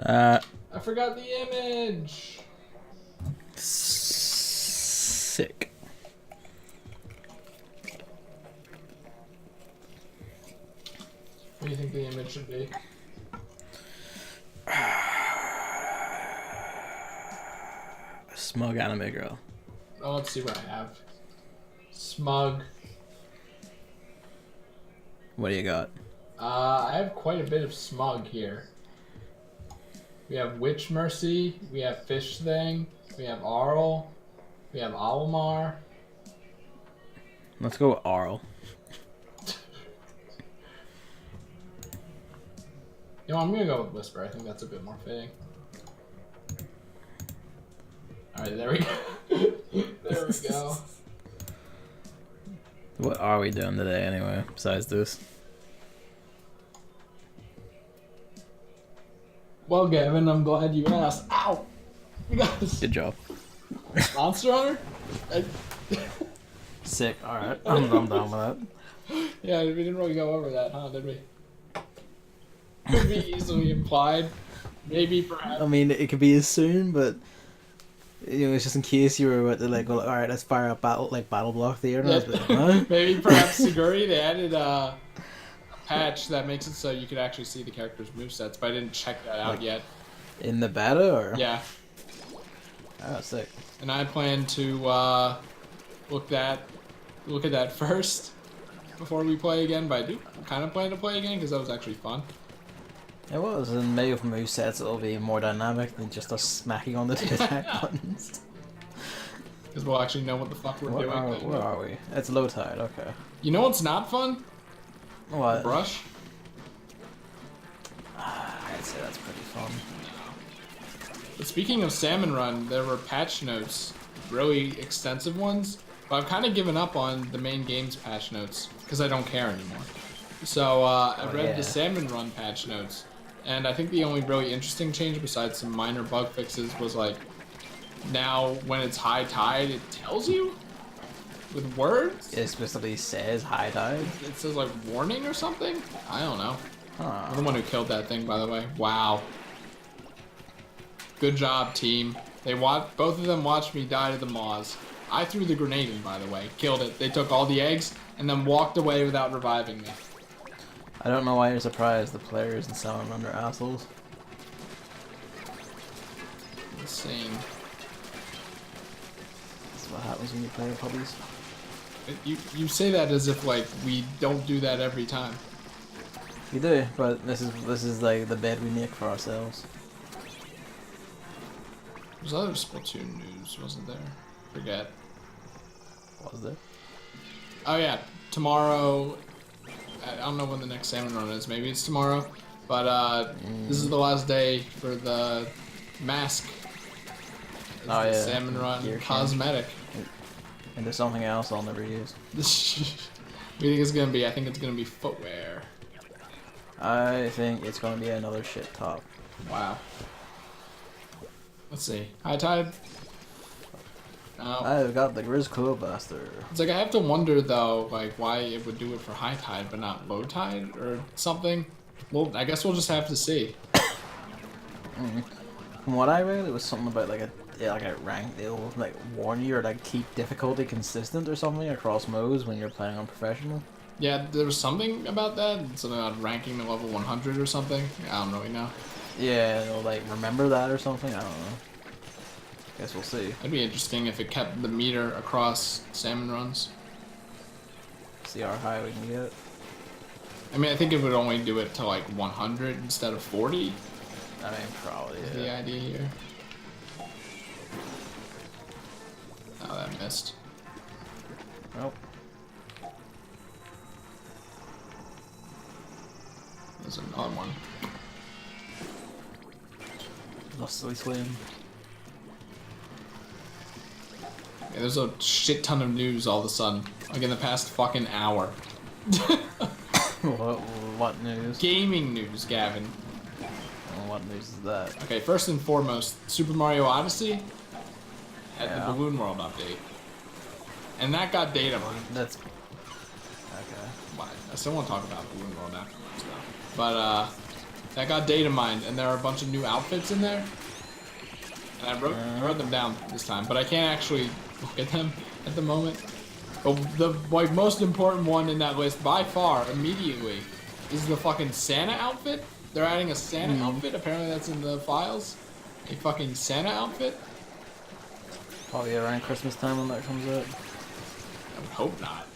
I forgot the image. Sick. What do you think the image should be? Smug anime girl. Oh, let's see what I have. Smug. What do you got? I have quite a bit of smug here. We have Witch Mercy, we have Fish Thing, we have Arl, we have Almar. Let's go with Arl. You know, I'm gonna go with Whisper. I think that's a bit more fitting. Alright, there we go. There we go. What are we doing today anyway, besides this? Well, Gavin, I'm glad you asked. Ow! You guys. Good job. Monster Hunter? Sick, alright. I'm down with that. Yeah, we didn't really go over that, huh, did we? Could be easily implied. Maybe, perhaps. I mean, it could be as soon, but you know, it's just in case you were about to like, well, all right, let's fire up battle block there. And I was like, huh? Maybe perhaps Siguri, they added a patch that makes it so you could actually see the character's movesets, but I didn't check that out yet. In the beta, or? Yeah. Oh, sick. And I plan to look at that first before we play again, but I do kind of plan to play again because that was actually fun. It was, and maybe with movesets it'll be more dynamic than just us smacking on the two attack buttons. Because we'll actually know what the fuck we're doing. Where are we? It's low tide, okay. You know what's not fun? What? The brush. I'd say that's pretty fun. But speaking of Salmon Run, there were patch notes, really extensive ones, but I've kind of given up on the main game's patch notes because I don't care anymore. So I read the Salmon Run patch notes, and I think the only really interesting change besides some minor bug fixes was like, now when it's high tide, it tells you with words. It specifically says high tide. It says like warning or something. I don't know. Huh. I'm the one who killed that thing, by the way. Wow. Good job, team. Both of them watched me die to the maws. I threw the grenade in, by the way. Killed it. They took all the eggs and then walked away without reviving me. I don't know why you're surprised. The players in Salmon Run are assholes. Insane. That's what happens when you play with puppies. You say that as if like we don't do that every time. We do, but this is like the bed we make for ourselves. There's other Splatoon news, wasn't there? Forget. Was there? Oh yeah, tomorrow. I don't know when the next Salmon Run is. Maybe it's tomorrow. But this is the last day for the mask. Oh yeah. Salmon Run cosmetic. And there's something else I'll never use. What do you think it's gonna be? I think it's gonna be footwear. I think it's gonna be another shit top. Wow. Let's see. High tide. I've got the Grizz Club Blaster. It's like I have to wonder though, like why it would do it for high tide but not low tide or something. Well, I guess we'll just have to see. From what I read, it was something about like a rank. They'll like warn you or like keep difficulty consistent or something across modes when you're playing on professional. Yeah, there was something about that. Something about ranking to level 100 or something. I don't really know. Yeah, they'll like remember that or something. I don't know. Guess we'll see. It'd be interesting if it kept the meter across Salmon Runs. See how high we can get. I mean, I think it would only do it to like 100 instead of 40. I mean, probably. Is the idea here. Oh, that missed. Nope. There's another one. Lustily swim. Yeah, there's a shit ton of news all of a sudden. Like in the past fucking hour. What news? Gaming news, Gavin. What news is that? Okay, first and foremost, Super Mario Odyssey had Yeah. the Balloon World update. And that got data mined. That's okay. But I still want to talk about Balloon World afterwards, though. But, that got data mined, and there are a bunch of new outfits in there. And I wrote them down this time, but I can't actually look at them at the moment. But the like most important one in that list by far, immediately, is the fucking Santa outfit. They're adding a Santa outfit. Apparently that's in the files. A fucking Santa outfit. Probably around Christmas time when that comes out. I would hope not.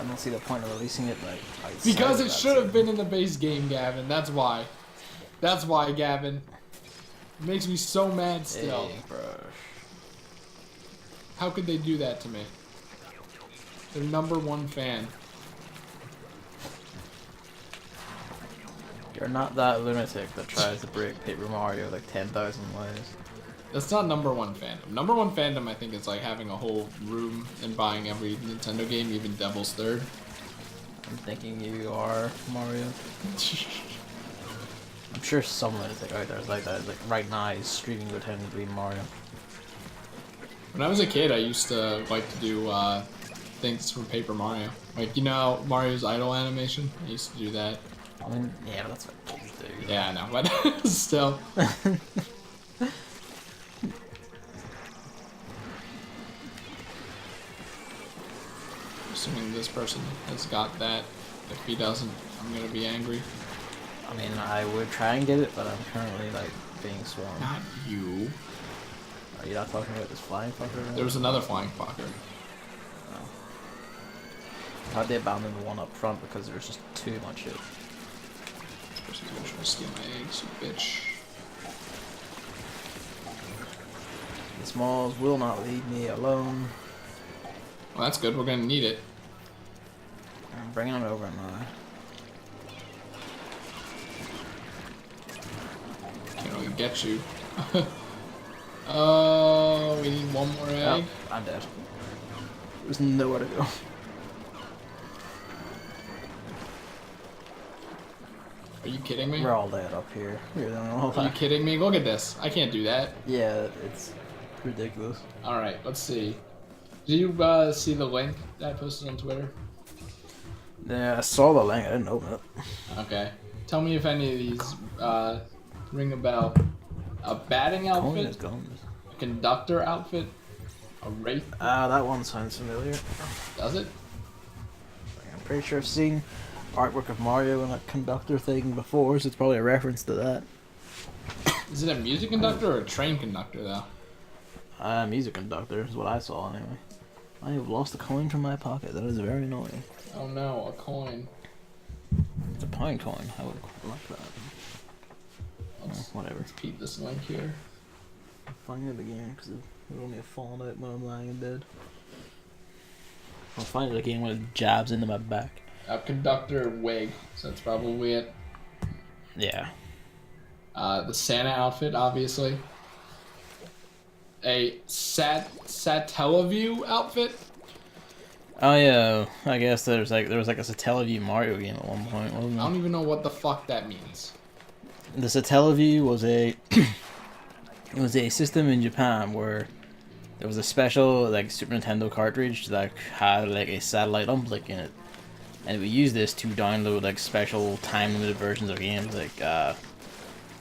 I don't see the point of releasing it like Because it should have been in the base game, Gavin. That's why. That's why, Gavin. It makes me so mad still. Hey, bro. How could they do that to me? Their #1 fan. You're not that lunatic that tries to break Paper Mario like 10,000 ways. That's not #1 fandom. #1 fandom, I think, is like having a whole room and buying every Nintendo game, even Devil's Third. I'm thinking you are Mario. I'm sure some lunatic out there is like that. Like right now, he's streaming pretending to be Mario. When I was a kid, I used to like to do things from Paper Mario. Like, you know, Mario's Idol animation? I used to do that. I mean, yeah, but that's what kids do. Yeah, I know, but still. Assuming this person has got that. If he doesn't, I'm gonna be angry. I mean, I would try and get it, but I'm currently like being swarmed. Not you. Are you not talking about this flying fucker? There was another flying fucker. Oh. I thought they abandoned the one up front because there was just too much shit. This person's gonna try to steal my eggs, you bitch. The smalls will not leave me alone. Well, that's good. We're gonna need it. I'm bringing them over now. Can't really get you. Oh, we need one more egg. Oh, I'm dead. There's nowhere to go. Are you kidding me? We're all dead up here. We're doing all Are you that. kidding me? Look at this. I can't do that. Yeah, it's ridiculous. Alright, let's see. Did you see the link that I posted on Twitter? Yeah, I saw the link. I didn't open it. Okay. Tell me if any of these ring a bell. A batting Coin is outfit, gone. a conductor outfit, a wraith. That one sounds familiar. Does it? I'm pretty sure I've seen artwork of Mario and a conductor thing before, so it's probably a reference to that. Is it a music conductor or a train conductor, though? Music conductor is what I saw anyway. I have lost a coin from my pocket. That is very annoying. Oh no, a coin. It's a pine coin. I would like that. Whatever. Let's keep this link here. I'll find it again because it would only have fallen out when I'm lying in bed. I'll find it again when it jabs into my back. A conductor wig, so that's probably it. Yeah. The Santa outfit, obviously. A Satellaview outfit. Oh yeah, I guess there was like a Satellaview Mario game at one point, wasn't I there? don't even know what the fuck that means. The Satellaview was a it was a system in Japan where there was a special like Super Nintendo cartridge that had like a satellite uplink in it, and we use this to download like special time limited versions of games, like a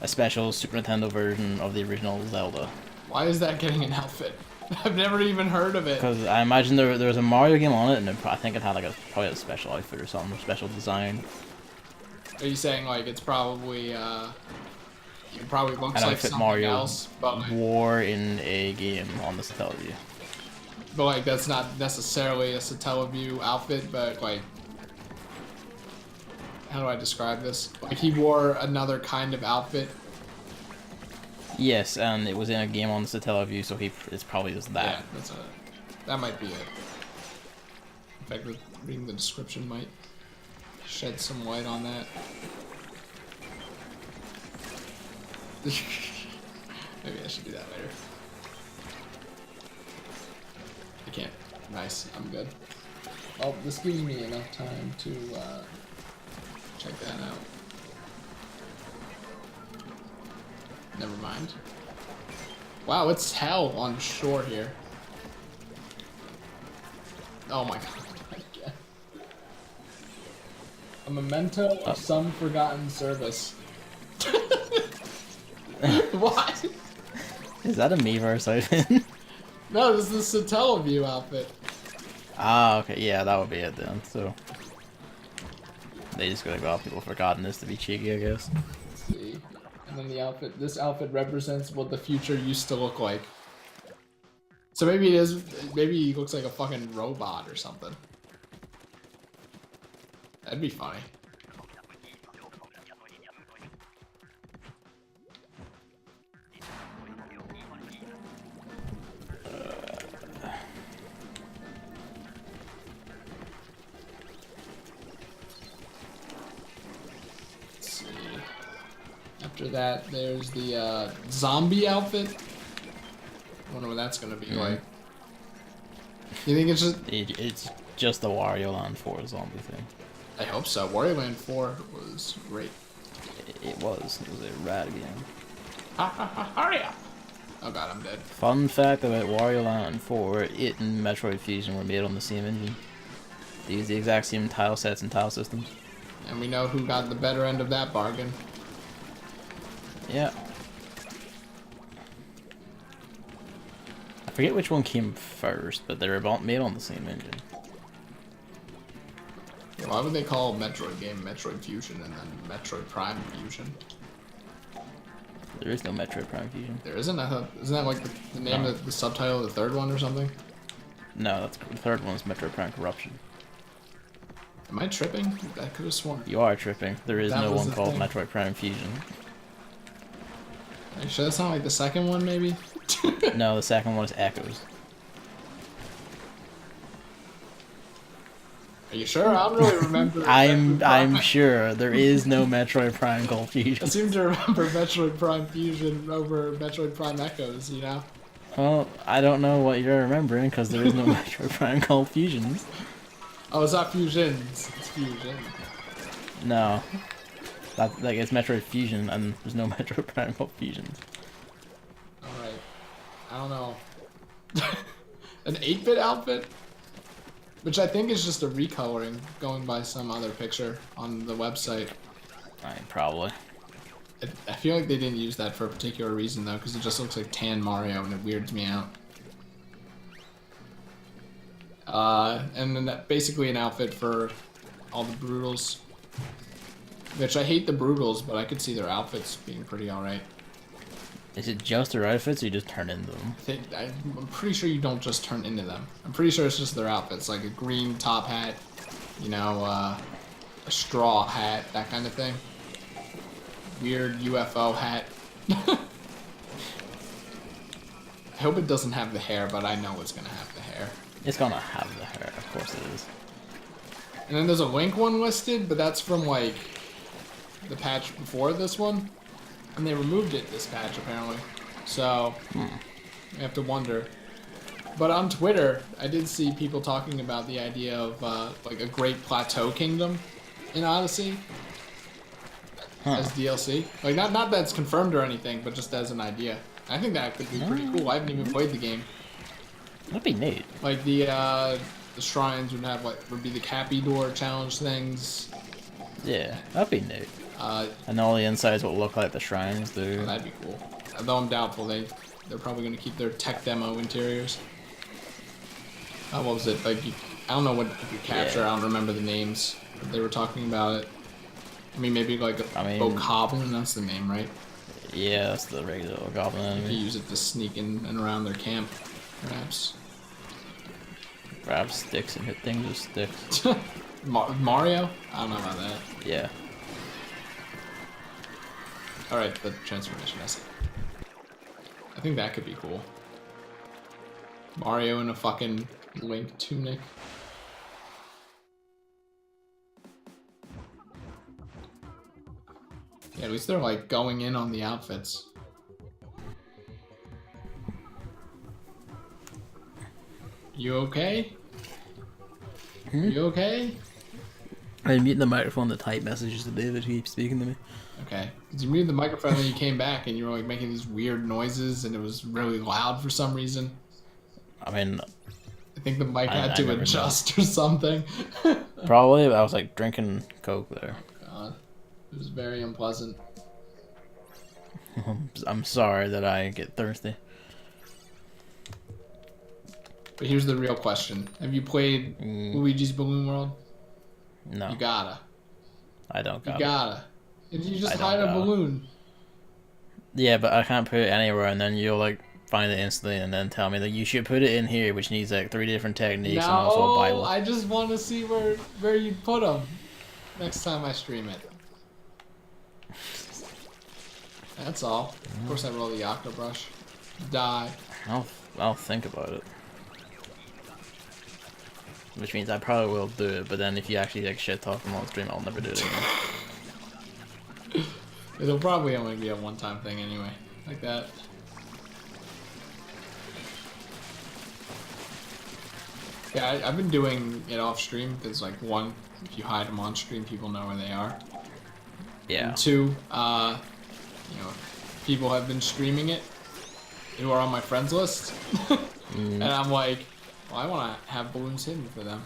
special Super Nintendo version of the original Zelda. Why is that getting an outfit? I've never even heard of it. Because I imagine there was a Mario game on it, and I think it had like probably a special outfit or something, a special design. Are you saying like it's probably it probably looks An like outfit something Mario else, but wore in a game on the Satellaview. like that's not necessarily a Satellaview outfit, but like how do I describe this? Like he wore another kind of outfit. Yes, and it was in a game on the Satellaview, so it's probably just that. Yeah, that might be it. In fact, reading the description might shed some light on that. Maybe I should do that later. I can't. Nice, I'm good. Well, this gives me enough time to check that out. Never mind. Wow, it's hell on shore here. Oh my god. A memento of some forgotten service. What? Is that a Miiverse item? No, this is the Satellaview outfit. Ah, okay, yeah, that would be it then. So they just go like, "Oh, people forgotten this to be cheeky, I guess." Let's see. And then the outfit. This outfit represents what the future used to look like. So maybe it is. Maybe he looks like a fucking robot or something. That'd be funny. Let's see. After that, there's the zombie outfit. I wonder what that's gonna be like. You think it's just? It's just the Wario Land 4 zombie thing. I hope so. Wario Land 4 was great. It was a rad game. Ha ha ha! Hurry up! Oh god, I'm dead. Fun fact about Wario Land 4, it and Metroid Fusion were made on the same engine. They use the exact same tile sets and tile systems. And we know who got the better end of that bargain. Yeah. I forget which one came first, but they were both made on the same engine. Yeah, why would they call a Metroid game Metroid Fusion and then Metroid Prime Fusion? There is no Metroid Prime Fusion. There isn't? I thought, isn't that like the name of the subtitle of the third one or something? No, that's the third one is Metroid Prime Corruption. Am I tripping? I could have sworn. You are tripping. There is That no was one the called thing. Metroid Prime Fusion. Are you sure that's not like the second one, maybe? No, the second one is Echoes. Are you sure? I don't really remember. I'm Metroid Prime. sure there is no Metroid Prime called I Fusion. seem to remember Metroid Prime Fusion over Metroid Prime Echoes, you know? Well, I don't know what you're remembering because there is no Metroid Prime called Fusions. Oh, it's not Fusions. It's Fusion. No. That, like, it's Metroid Fusion and there's no Metroid Prime called Fusions. Alright. I don't know. An 8-bit outfit? Which I think is just a recoloring, going by some other picture on the website. I mean, probably. I feel like they didn't use that for a particular reason, though, because it just looks like tan Mario, and it weirds me out. And then basically an outfit for all the Brutals. Which I hate the Brutals, but I could see their outfits being pretty alright. Is it just their outfits or you just turn into them? I'm pretty sure you don't just turn into them. I'm pretty sure it's just their outfits, like a green top hat, you know, a straw hat, that kind of thing. Weird UFO hat. I hope it doesn't have the hair, but I know it's gonna have the hair. It's gonna have the hair, of course it is. And then there's a Link one listed, but that's from like the patch before this one. And they removed it this patch apparently. So I have to wonder. But on Twitter, I did see people talking about the idea of like a Great Plateau Kingdom in Odyssey as DLC. Like not that it's confirmed or anything, but just as an idea. I think that could be pretty cool. I haven't even played the game. That'd be neat. Like the shrines would be the Cappy Door challenge things. Yeah, that'd be neat. And all the insides will look like the shrines do. Oh, that'd be cool. Although I'm doubtful they're probably gonna keep their tech demo interiors. What was it? Like I don't know what you capture. I don't remember the names. But they were talking about it. I mean, maybe like a Bokoblin. That's the name, right? Yeah, that's the regular goblin You enemy. use it to sneak in and around their camp, perhaps. Grab sticks and hit things with sticks. Mario? I don't know about that. Yeah. Alright, the transformation essay. I think that could be cool. Mario in a fucking Link tunic. Yeah, at least they're like going in on the outfits. You okay? You okay? I'm muting the microphone to type messages to David who keeps speaking to me. Okay. Because you muted the microphone and then you came back and you were like making these weird noises and it was really loud for some reason. I mean, I think the mic I had to never adjust or something. Probably, but I was like drinking Coke there. God, it was very unpleasant. I'm sorry that I get thirsty. But here's the real question: have you played Luigi's Balloon World? No, You gotta. I don't You got it. gotta. If you just I don't hide a got it. balloon. Yeah, but I can't put it anywhere, and then you'll like find it instantly, and then tell me that you should put it in here, which needs like 3 different techniques and also a Bible. I just want to see where you put them next time I stream it. That's all. Of course, I roll the Octo Brush. Die. I'll think about it. Which means I probably will do it, but then if you actually like shit talk them on stream, I'll never do it again. It'll probably only be a one-time thing anyway, like that. Yeah, I've been doing it off stream because, like, one, if you hide them on stream, people know where they are. Yeah. And two, people have been streaming it who are on my friends list, and I'm like, well, I want to have balloons hidden for them.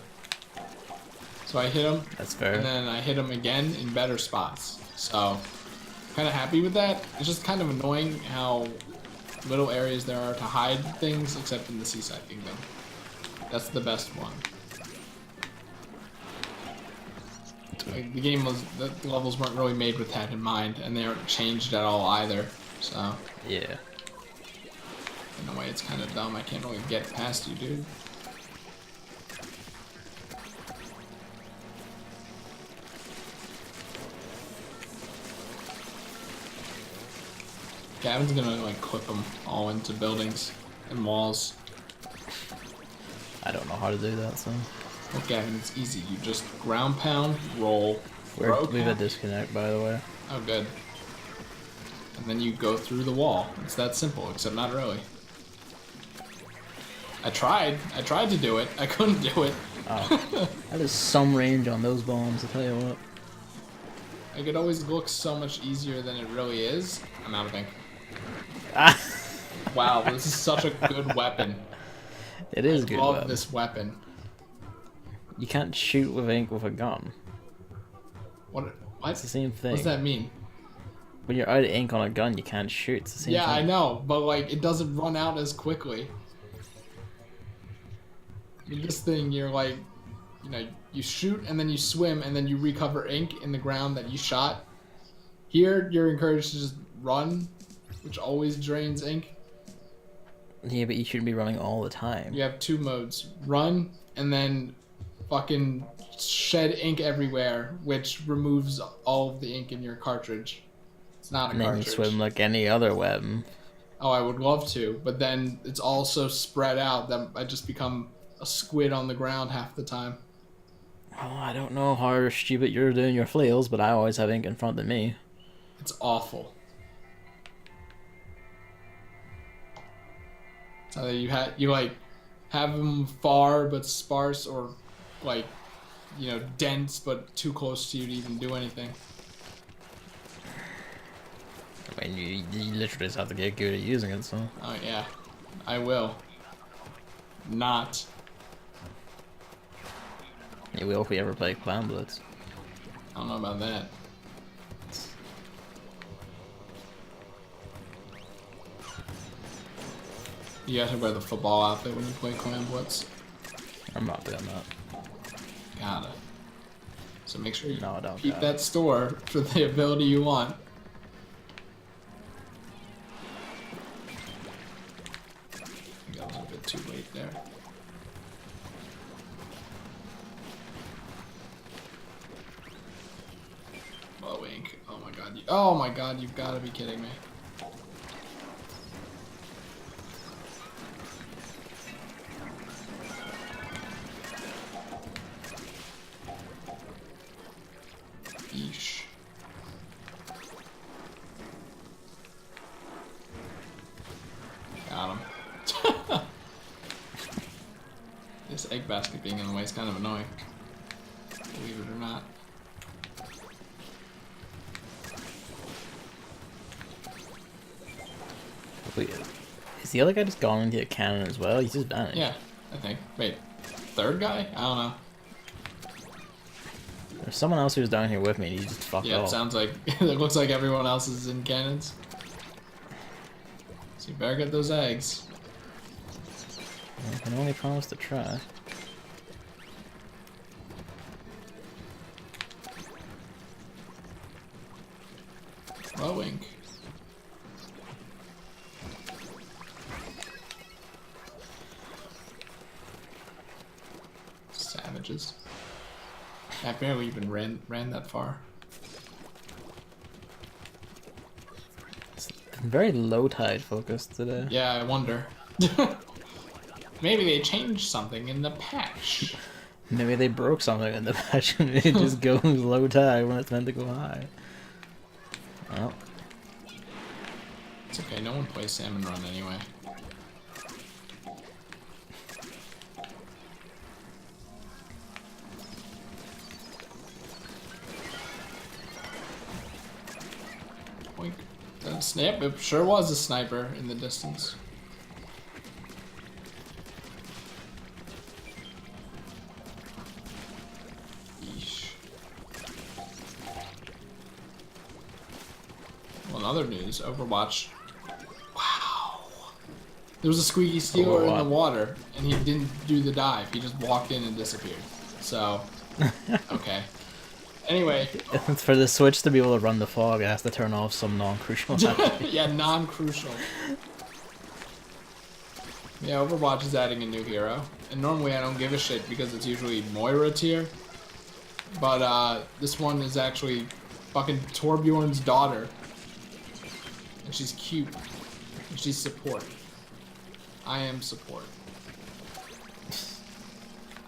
So I hit them. That's fair. And then I hit them again in better spots. So, kind of happy with that. It's just kind of annoying how little areas there are to hide things, except in the Seaside Kingdom. That's the best one. Like, the levels weren't really made with that in mind, and they aren't changed at all either. So, yeah. in a way, it's kind of dumb. I can't really get past you, dude. Gavin's gonna like clip them all into buildings and walls. I don't know how to do that, so. Well, Gavin, it's easy. You just ground pound, roll, We have a disconnect, by the way. Oh, good. And then you go through the wall. It's that simple, except not really. I tried to do it. I couldn't do it. Oh, that is some range on those bombs, I'll tell you what. Like, it always looks so much easier than it really is. I'm out of ink. Ah. Wow, this is such a good weapon. It is good. I love weapon. this weapon. You can't shoot with ink with a gun. What? It's the same thing. What does that mean? When you're out of ink on a gun, you can't shoot. It's the same thing. Yeah, I know, but like, it doesn't run out as quickly. In this thing, you're like, you shoot and then you swim and then you recover ink in the ground that you shot. Here, you're encouraged to just run, which always drains ink. Yeah, but you shouldn't be running all the time. You have 2 modes. Run, and then fucking shed ink everywhere, which removes all of the ink in your cartridge. It's not a And then cartridge. you swim like any other weapon. Oh, I would love to, but then it's all so spread out that I just become a squid on the ground half the time. Well, I don't know how stupid you're doing your flails, but I always have ink in front of me. It's awful. So you have them far but sparse, or like, dense but too close to you to even do anything. I mean, you literally just have to get good at using it, so. Oh yeah, I will. Not. You will if we ever play Clan Blitz. I don't know about that. You have to wear the football outfit when you play Clan Blitz. I'm not doing that. Gotta. So make sure you No, I don't keep got that store for the ability you want. That was a bit too late there. Low ink. Oh my god. Oh my god, you've got to be kidding me. Yeesh. Got him. This egg basket being in the way is kind of annoying. Believe it or not. Wait, is the other guy just gone into a cannon as well? He's just vanished. Yeah, I think. Wait, third guy? I don't know. There's someone else who's down here with me and he just fucked Yeah, off. it sounds like it looks like everyone else is in cannons. So you better get those eggs. I can only promise to try. Glowing. Savages. I barely even ran that far. It's very low tide focused today. Yeah, I wonder. Maybe they changed something in the patch. Maybe they broke something in the patch and it just goes low tide when it's meant to go high. Well, It's okay, no one plays Salmon Run anyway. Boink. That snap, it sure was a sniper in the distance. Yeesh. Well, in other news, Overwatch. Wow. There was a squeaky stealer in the water, and he didn't do the dive. He just walked in and disappeared. So, okay. Anyway. it's for the Switch to be able to run the fog, it has to turn off some non-crucial activity. Yeah, non-crucial. Yeah, Overwatch is adding a new hero. And normally I don't give a shit because it's usually Moira tier. But this one is actually fucking Torbjorn's daughter. And she's cute. And she's support. I am support.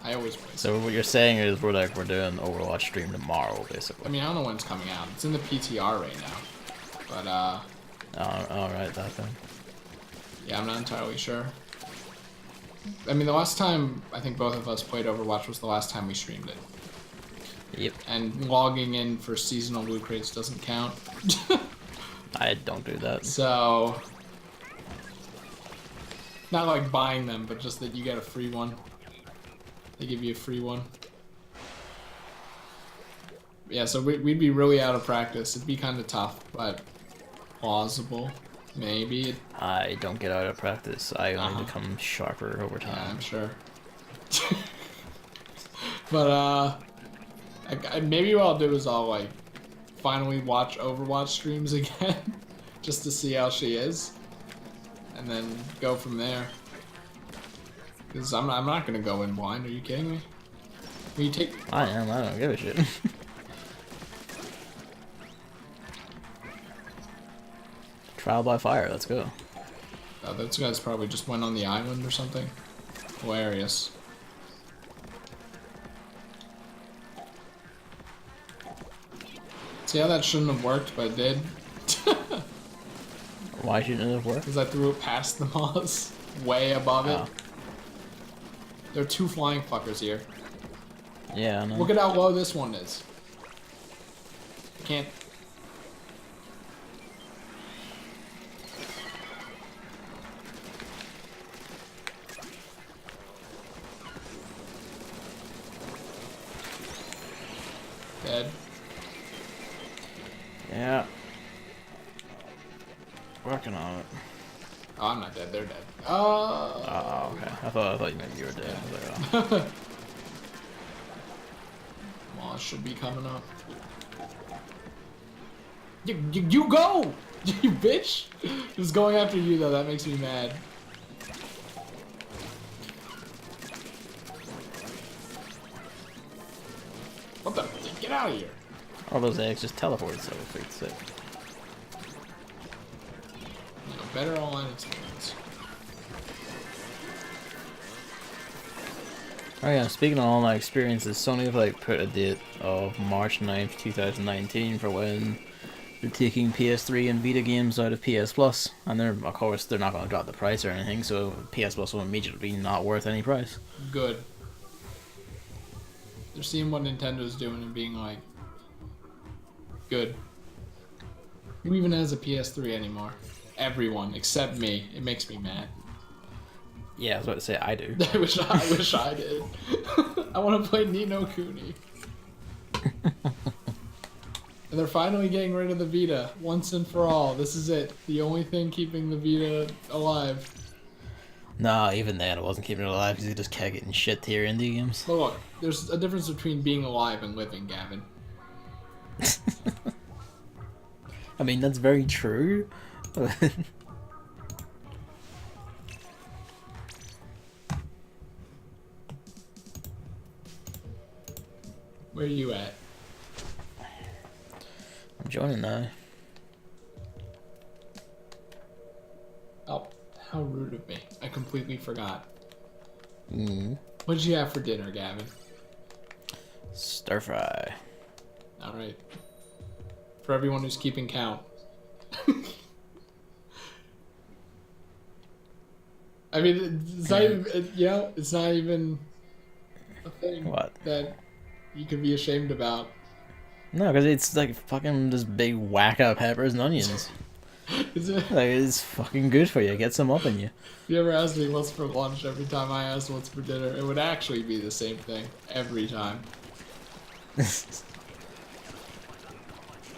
I always play. So what you're saying is we're doing Overwatch stream tomorrow, basically. I mean, I don't know when it's coming out. It's in the PTR right now. But alright, that then. yeah, I'm not entirely sure. I mean, the last time I think both of us played Overwatch was the last time we streamed it. Yep. And logging in for seasonal loot crates doesn't count. I don't do that. So, not like buying them, but just that you get a free one. They give you a free one. Yeah, so we'd be really out of practice. It'd be kind of tough, but plausible. Maybe. I don't get out of practice. I only become sharper over Yeah, time. I'm sure. But maybe what I'll do is I'll like finally watch Overwatch streams again, just to see how she is, and then go from there. Because I'm not gonna go in blind. Are you kidding me? Will you take? I am. I don't give a shit. Trial by fire. Let's go. Oh, those guys probably just went on the island or something. Hilarious. See how that shouldn't have worked, but it did? Why shouldn't it have worked? Because I threw it past the moss, way above it. Oh. There are two flying fuckers here. Yeah, I know. Look at how low this one is. Can't. Dead. Yeah. Working on it. Oh, I'm not dead. They're dead. Oh, okay. I thought you meant you were dead. I was like, oh. Moss should be coming up. You go! You bitch! It was going after you though, that makes me mad. What the? Get out of here. All those eggs just teleported, so it's sick. You know, better online experience. Oh yeah, speaking of online experiences, Sony have like put a date of March 9th, 2019 for when they're taking PS3 and Vita games out of PS Plus, and of course they're not going to drop the price or anything, so PS Plus will immediately be not worth any price. Good. They're seeing what Nintendo's doing and being like, good. Who even has a PS3 anymore? Everyone, except me. It makes me mad. Yeah, I was about to say I do. I wish I did. I want to play Ni no Kuni. And they're finally getting rid of the Vita once and for all. This is it. The only thing keeping the Vita alive. Nah, even then, it wasn't keeping it alive because he just kept getting shit tier indie games. But look, there's a difference between being alive and living, Gavin. I mean, that's very true. Where are you at? I'm joining now. Oh, how rude of me. I completely forgot. Mm. What did you have for dinner, Gavin? Stir fry. Alright. For everyone who's keeping count. I mean, it's not even, it's not even a thing What? that you could be ashamed about. No, because it's like fucking just big whack up peppers and onions. Is it? Like, it's fucking good for you. Get some up in you. If you ever ask me what's for lunch every time I ask what's for dinner, it would actually be the same thing every time.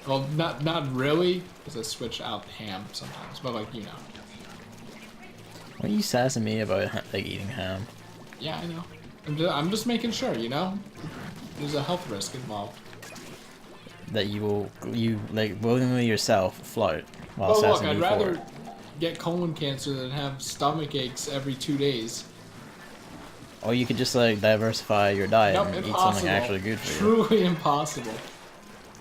Well, not really, because I switch out ham sometimes, but like, you know. Why are you sassing me about like eating ham? Yeah, I know. I'm just making sure, you know? There's a health risk involved. That you like willingly yourself float while Well, look, sassing I'd me rather for it. get colon cancer than have stomach aches every 2 days. Or you could just like diversify your diet Nope, and eat impossible. something actually good for you. Truly impossible.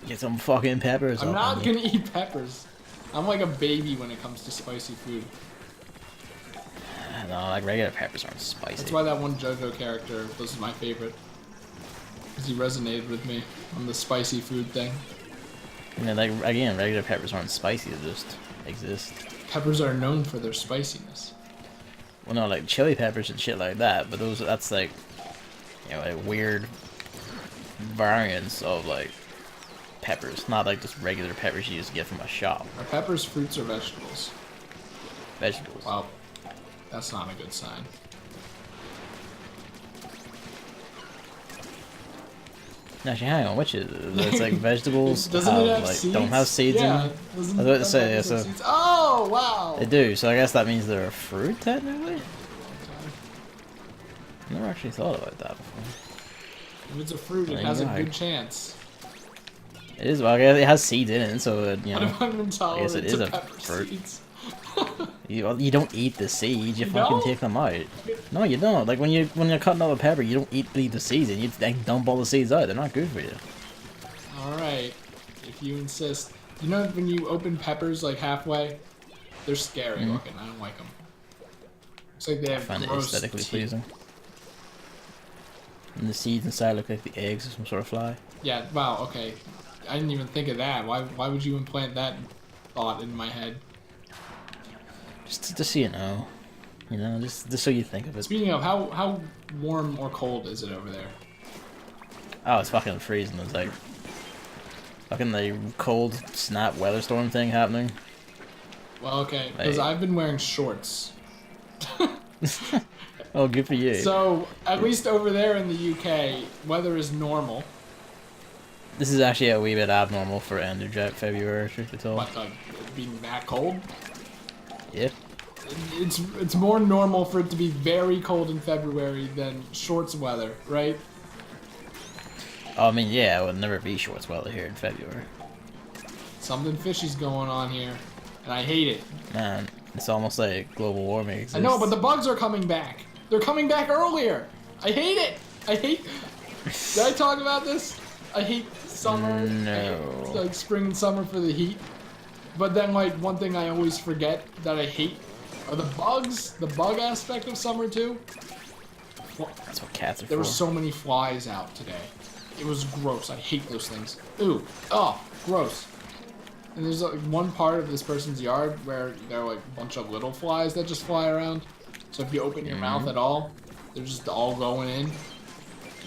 Get some fucking peppers. I'm up not in you. gonna eat peppers. I'm like a baby when it comes to spicy food. No, like regular peppers aren't spicy. That's why that one JoJo character was my favorite. Because he resonated with me on the spicy food thing. I mean, like again, regular peppers aren't spicy; they just exist. Peppers are known for their spiciness. Well, no, like chili peppers and shit like that. But that's like, like weird variants of like peppers, not like just regular peppers you just get from a shop. Are peppers fruits or vegetables? Vegetables. Wow, that's not a good sign. Actually, hang on, which is it? It's like vegetables Doesn't it have like seeds? don't have seeds Yeah, in them. doesn't I was about to have say, have so seeds? Oh, wow! they do. So I guess that means they're a fruit technically. I never actually thought about that before. If it's a fruit, it There has a you go. good chance. It is. Well, I guess it has seeds in it, so What know. if I'm intolerant it is to a pepper fruit. seeds? You don't eat the seeds. You You fucking don't? take them out. No, you don't. Like when you're cutting up a pepper, you don't leave the seeds in. You like, dump all the seeds out. They're not good for you. Alright, if you insist. You know when you open peppers like halfway? They're scary looking. I don't like them. It's like they I have find it gross aesthetically teeth. pleasing. And the seeds inside look like the eggs of some sort of fly. Yeah, wow, okay. I didn't even think of that. Why would you implant that thought in my head? Just so you know. Just so you think of it. Speaking of, how warm or cold is it over there? Oh, it's fucking freezing. It's like fucking the cold snap weather storm thing happening. Well, okay, because Hey. I've been wearing shorts. Oh, good for you. So, at least over there in the UK, weather is normal. This is actually a wee bit abnormal for end of February, truth be told. But, like, being that cold? Yeah. It's more normal for it to be very cold in February than shorts weather, right? Oh, I mean, yeah, it would never be shorts weather here in February. Something fishy's going on here, and I hate it. Man, it's almost like global warming exists. I know, but the bugs are coming back. They're coming back earlier. I hate it. I hate... Did I talk about this? I hate summer. No. I hate, like, spring and summer for the heat. But then, like, one thing I always forget that I hate are the bugs. The bug aspect of summer, too. That's what cats are There for. were so many flies out today. It was gross. I hate those things. Ooh. Oh, gross. And there's like one part of this person's yard where there are like a bunch of little flies that just fly around. So if you open your mouth at all, they're just all going in.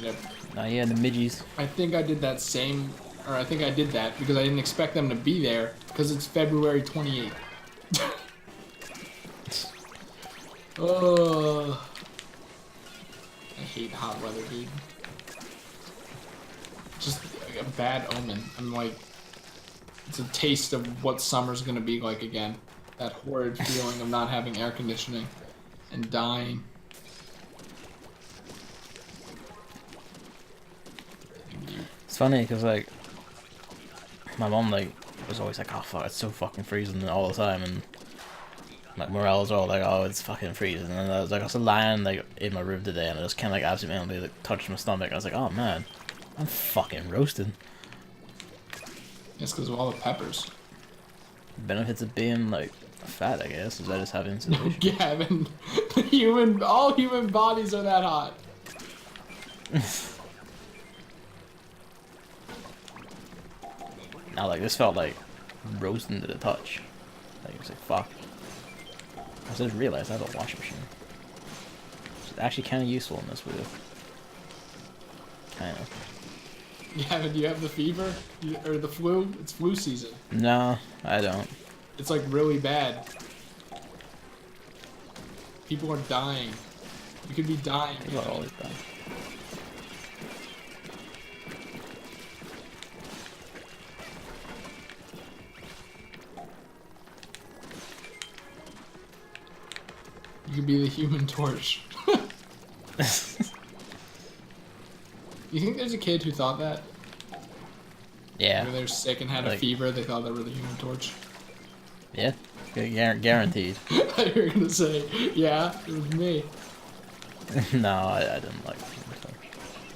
Yep. Oh, yeah, the midgies. I think I did that because I didn't expect them to be there because it's February 28th. Oh, I hate hot weather, dude. Just like a bad omen. I'm like, it's a taste of what summer's gonna be like again. That horrid feeling of not having air conditioning and dying. It's funny because like my mom like was always like, "Oh fuck, it's so fucking freezing all the time," and like morale was all like, "Oh, it's fucking freezing." And I was lying like in my room today, and I just kind of like absentmindedly like touched my stomach. And I was like, "Oh man, I'm fucking roasted." It's because of all the peppers. Benefits of being like fat, I guess, is I just have No, insulation. Gavin. All human bodies are that hot. Now like this felt like roasting to the touch. Like it was like fuck. I just realized I have a washing machine. It's actually kind of useful in this video. Kind of. Gavin, do you have the fever? Or the flu? It's flu season. No, I don't. It's like really bad. People are dying. You could be dying. People are always bad. You could be the Human Torch. You think there's a kid who thought that? Yeah. When they were sick and had a Like- fever, they thought they were the Human Torch. Yeah. Guaranteed. I thought you were gonna say, yeah, it was me. No, I didn't like Human Torch.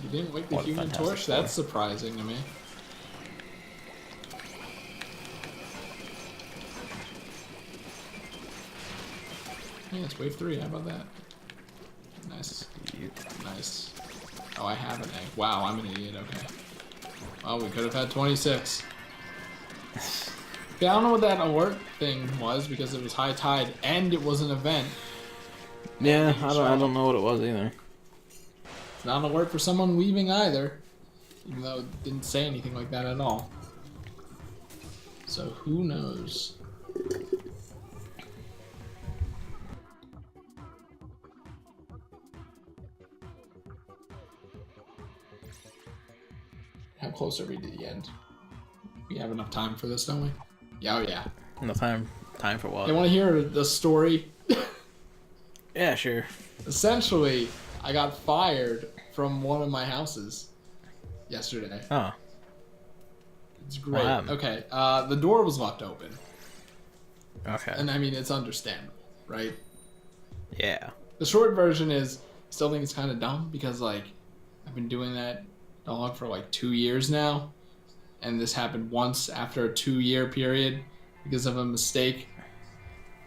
You didn't like the What a Human Fantastic Torch? Four. That's surprising to me. Yeah, it's wave 3. How about that? Nice. Nice. Oh, I have an egg. Wow, I'm an idiot. Okay. Well, we could have had 26. Yeah, I don't know what that alert thing was because it was high tide and it was an event. Yeah, I don't know what it was either. It's not an alert for someone leaving either, even though it didn't say anything like that at all. So who knows? How close are we to the end? We have enough time for this, don't we? Yeah, oh yeah. No time for what? You want to hear the story? Yeah, sure. Essentially, I got fired from one of my houses yesterday. Oh. It's great. What happened? Okay, the door was left open. Okay. And I mean, it's understandable, right? Yeah. The short version is, still think it's kind of dumb because, like, I've been doing that dog for like 2 years now. And this happened once after a 2-year period because of a mistake.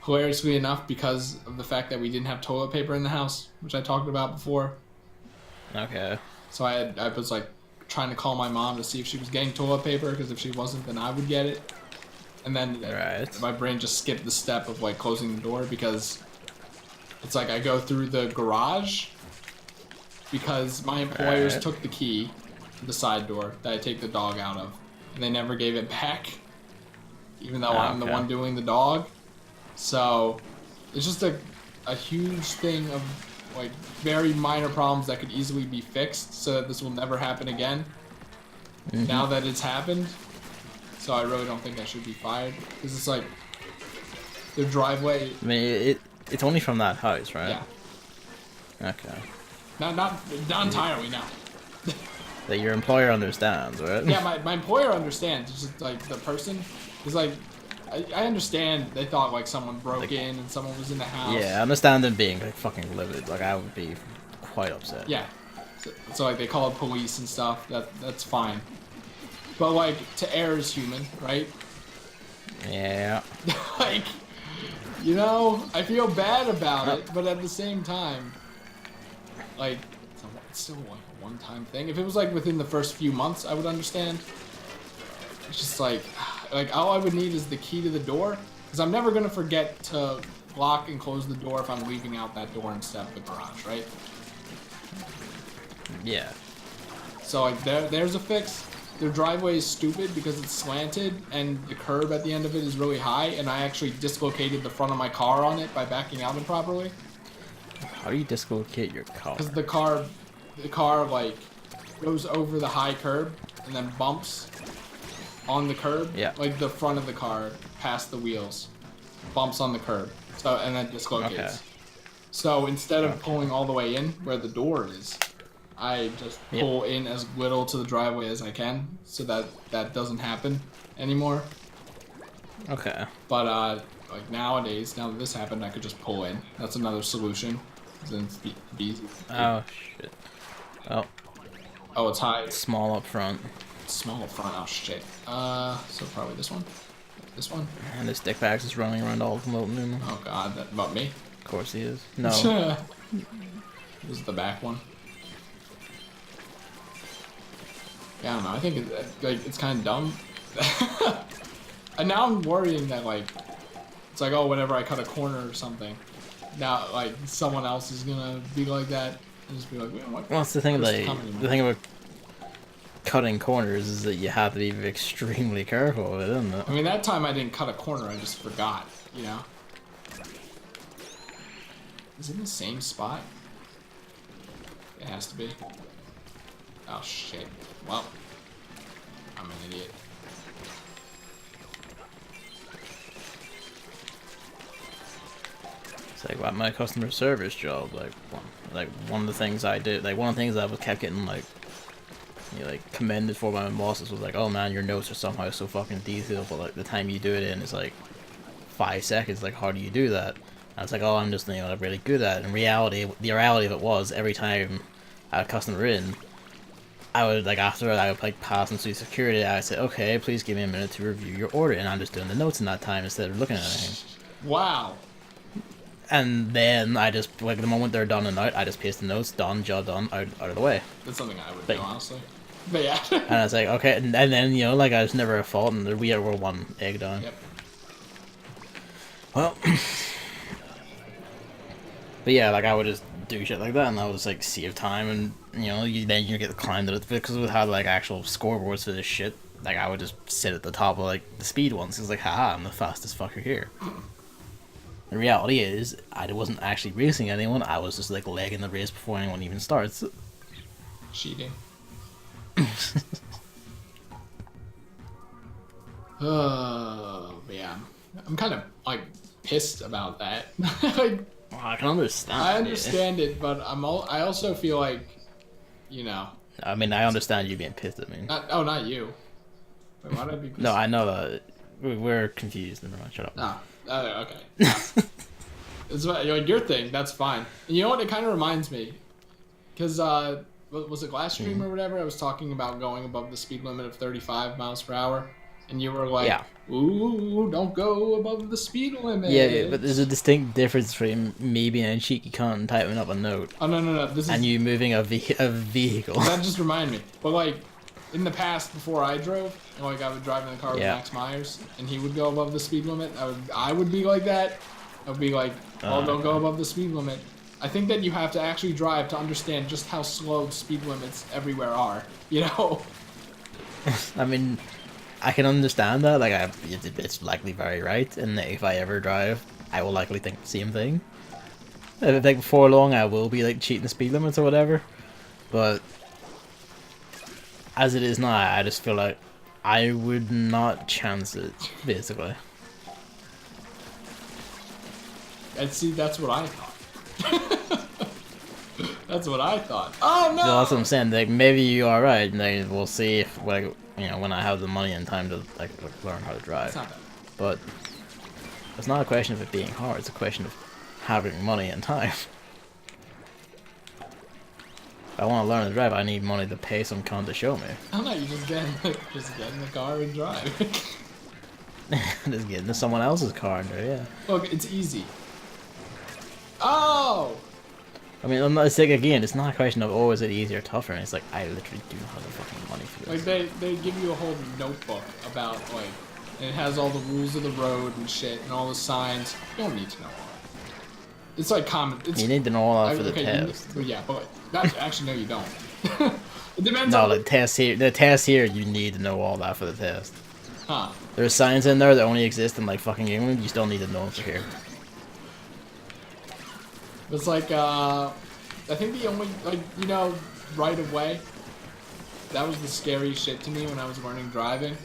Hilariously enough, because of the fact that we didn't have toilet paper in the house, which I talked about before. Okay. So I was like trying to call my mom to see if she was getting toilet paper, because if she wasn't, then I would get it. And then my brain just skipped the step of like closing the door, because it's like I go through the garage because my employers took the key to the side door that I take the dog out of, and they never gave it back, even though I'm the one doing the dog. So it's just a huge thing of like very minor problems that could easily be fixed so that this will never happen again. Now that it's happened. So I really don't think I should be fired, because it's like their driveway. I mean, it's only from that house, right? Yeah. Okay. Not entirely, no. That your employer understands, right? Yeah, my employer understands. It's just like the person is like, I understand they thought like someone broke in and someone was in the house. Yeah, I understand them being like fucking livid. Like I would be quite upset. Yeah. So like they called police and stuff. That's fine. But like, to err is human, right? Yeah. Like, you know, I feel bad about it, but at the same time, like, it's still like a one-time thing. If it was like within the first few months, I would understand. It's just like all I would need is the key to the door, because I'm never gonna forget to lock and close the door if I'm leaving out that door instead of the garage, right? Yeah. So like there's a fix. Their driveway is stupid because it's slanted and the curb at the end of it is really high, and I actually dislocated the front of my car on it by backing out improperly. How do you dislocate your car? Because the car like goes over the high curb and then bumps on the curb. Yeah. Like the front of the car past the wheels, bumps on the curb. So and then dislocates. Okay. So instead of pulling all the way in where the door is, I just pull in as little to the driveway as I can, so that that doesn't happen anymore. Okay. But like nowadays, now that this happened, I could just pull in. That's another solution. Then it's easy. Oh shit. Oh. Oh, it's high. Small up front. Small up front. Oh shit. So probably this one. This one. And this dickbag is running around all of them. Oh god, that about me. Of course he is. No. This is the back one. Yeah, I don't know. I think it's kind of dumb. And now I'm worrying that like it's like, oh, whenever I cut a corner or something, now like someone else is gonna be like that and just be like, what? Well, it's the thing like the thing about cutting corners is that you have to be extremely careful with it, isn't it? I mean, that time I didn't cut a corner. I just forgot. You know. Is it in the same spot? It has to be. Oh shit. Well, I'm an idiot. It's like my customer service job, like one of the things I did, like one of the things I was kept getting like, you know, like commended for by my bosses was like, oh man, your notes are somehow so fucking detailed, but like the time you do it in is like 5 seconds. Like, how do you do that? And it's like, oh, I'm just, you know, really good at it. In reality, the reality of it was every time I had a customer in, I would like after I would like pass them through security, I would say, okay, please give me a minute to review your order, and I'm just doing the notes in that time instead of looking at anything. Wow. And then I just, like, the moment they're done and out, I just paste the notes, done, job done, out of the way. That's something I would do, honestly. But yeah. And I was like, okay, and then, you know, like, I was never at fault, and we were one egg down. Yep. Well, but yeah, like, I would just do shit like that, and I would just, like, save time, and, you know, then you get climbed it, because we had, like, actual scoreboards for this shit. Like, I would just sit at the top of, like, the speed ones, it's like, haha, I'm the fastest fucker here. The reality is, I wasn't actually racing anyone, I was just like legging the race before anyone even starts. Cheating. Yeah. I'm kind of like pissed about that. Like, well, I can understand. I understand it, but I also feel like, you know. I mean, I understand you being pissed at me. Not you. Wait, why did I be pissed? No, I know that. We're confused. Never mind, shut up. No. Okay. It's like your thing. That's fine. And you know what? It kind of reminds me, because was it last stream or whatever? I was talking about going above the speed limit of 35 miles per hour, and you were like, yeah. "Ooh, don't go above the speed limit." Yeah, but there's a distinct difference between me being a cheeky cunt and typing up a note. Oh no! This is, and you moving a vehicle. That just reminded me. But like, in the past, before I drove, like I would drive in the car with Max Myers, and he would go above the speed limit. I would be like that. I would be like, "Oh, don't go above the speed limit." I think that you have to actually drive to understand just how slow speed limits everywhere are. You know. I mean, I can understand that. Like, it's likely very right, and if I ever drive, I will likely think the same thing. Like before long, I will be like cheating the speed limits or whatever. But as it is now, I just feel like I would not chance it, basically. And see, that's what I thought. That's what I thought. Oh no! So that's what I'm saying. Like, maybe you are right. Like, we'll see if, like, you know, when I have the money and time to like learn how to drive. It's not bad. But it's not a question of it being hard. It's a question of having money and time. If I want to learn to drive, I need money to pay some cunt to show me. Oh no, you just get in the car and drive. Just get into someone else's car and drive, yeah. Look, it's easy. Oh! I mean, I'm not, it's like, again, it's not a question of, oh, is it easier or tougher? And it's like, I literally do not have the fucking money for this. Like, they give you a whole notebook about, like, and it has all the rules of the road and shit, and all the signs. You don't need to know all that. It's like common. It's, you need to know all that for the test. Well, yeah, but actually, no, you don't. It depends no, on the test here, you need to know all that for the test. Huh. There's signs in there that only exist in, like, fucking England. You still need to know them for here. It's like, I think the only, like, you know, right of way, that was the scary shit to me when I was learning driving.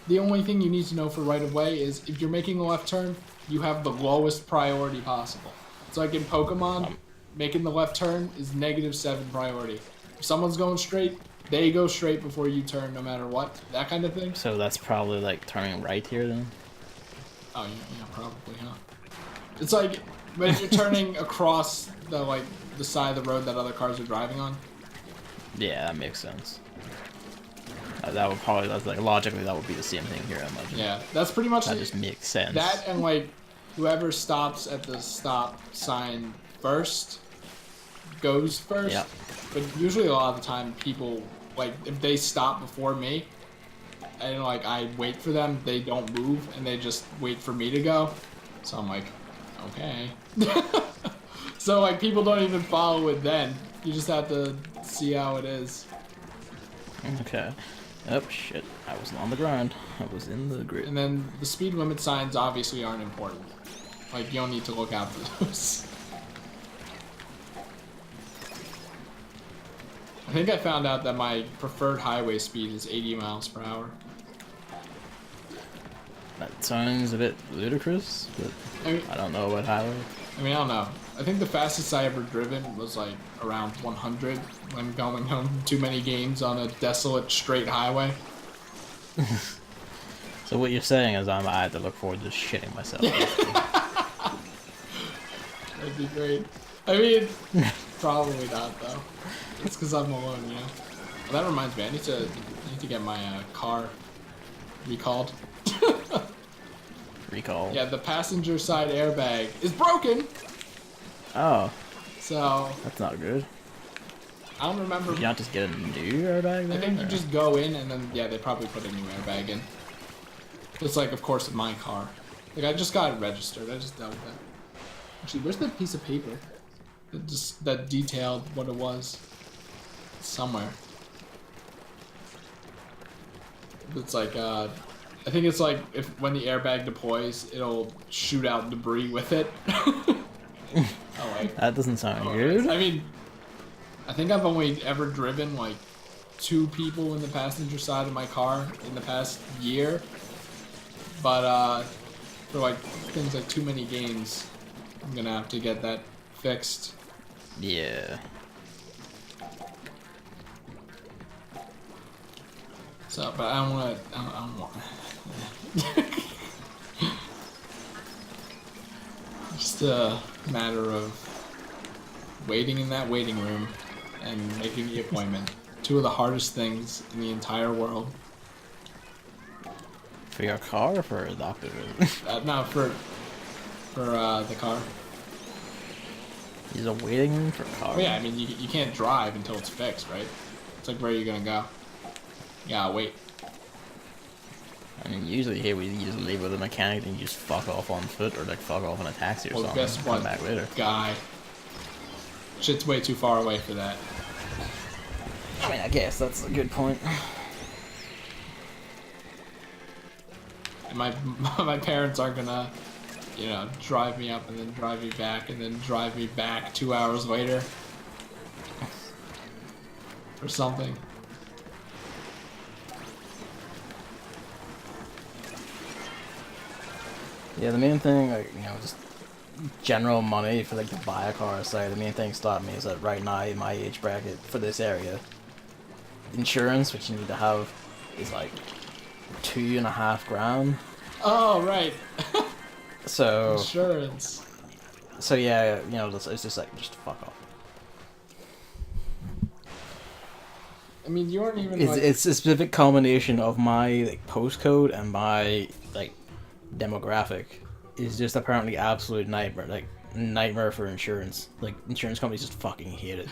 The only thing you need to know for right of way is if you're making a left turn, you have the lowest priority possible. It's like in Pokemon, making the left turn is -7 priority. If someone's going straight, they go straight before you turn no matter what. That kind of thing. So that's probably like turning right here then? Oh, yeah, probably, huh? It's like when you're turning across the side of the road that other cars are driving on. Yeah, that makes sense. That would probably, that's like logically, that would be the same thing here, I imagine. Yeah, that's pretty much That just makes sense. That and like whoever stops at the stop sign first goes first. Yeah. But usually a lot of the time people, like, if they stop before me and like I wait for them, they don't move and they just wait for me to go. So I'm like, okay. So like people don't even follow it then. You just have to see how it is. Okay. Oh shit, I wasn't on the ground. I was in the grid. And then the speed limit signs obviously aren't important. Like, you don't need to look out for those. I think I found out that my preferred highway speed is 80 miles per hour. That sounds a bit ludicrous, but I don't know about highway. I mean, I don't know. I think the fastest I ever driven was like around 100 when going home too many games on a desolate straight highway. So what you're saying is I have to look forward to shitting myself. That'd be great. I mean, probably not though. It's because I'm alone, you know. Well, that reminds me, I need to get my car recalled. Recall. Yeah, the passenger side airbag is broken. Oh. So that's not good. I don't remember. You not just get a new airbag then? I think you just go in and then, yeah, they probably put a new airbag in. It's like, of course, in my car. Like, I just got it registered. I just dealt with it. Actually, where's that piece of paper? That detailed what it was. It's somewhere. It's like, I think it's like when the airbag deploys, it'll shoot out debris with it. Oh, like, that doesn't sound good. I mean, I think I've only ever driven like 2 people in the passenger side of my car in the past year. But for like things like too many games, I'm gonna have to get that fixed. Yeah. So, but I don't want. Just a matter of waiting in that waiting room and making the appointment. 2 of the hardest things in the entire world. For your car or for a doctor? No, for the car. There's a waiting room for a car? Well, yeah, I mean, you can't drive until it's fixed, right? It's like, where are you gonna go? Yeah, wait. I mean, usually here we just leave with a mechanic and you just fuck off on foot or like fuck off in a taxi or something. Guess what, come back later. Guy. Shit's way too far away for that. I mean, I guess that's a good point. And my parents aren't gonna, you know, drive me up and then drive me back and then drive me back 2 hours later. Or something. Yeah, the main thing, like, you know, just general money for like to buy a car aside, the main thing stopped me is that right now in my age bracket for this area, insurance, which you need to have, is like $2.5 grand. Oh, right. So insurance. So yeah, you know, it's just like, just fuck off. I mean, you aren't even. It's a specific combination of my like postcode and my like demographic is just apparently absolute nightmare. Like nightmare for insurance. Like insurance companies just fucking hate it.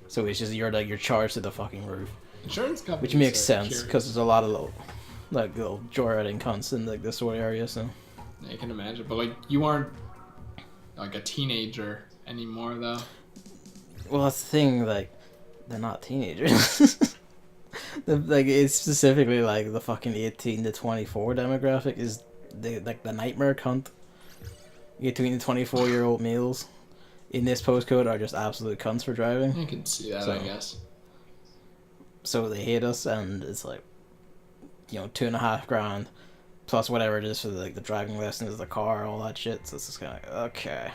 So it's just you're charged to the fucking roof. Insurance companies. Which makes sense because there's a lot of little joyriding cunts in like this sort of area. So. I can imagine, but like you aren't like a teenager anymore, though. Well, that's the thing. Like they're not teenagers. Like it's specifically like the fucking 18 to 24 demographic is the nightmare cunt. 18 to 24-year-old males in this postcode are just absolute cunts for driving. You can see that, So- I guess. So they hate us, and it's like, you know, $2,500 plus whatever it is for like the driving lessons, the car, all that shit. So it's just kind of like, okay,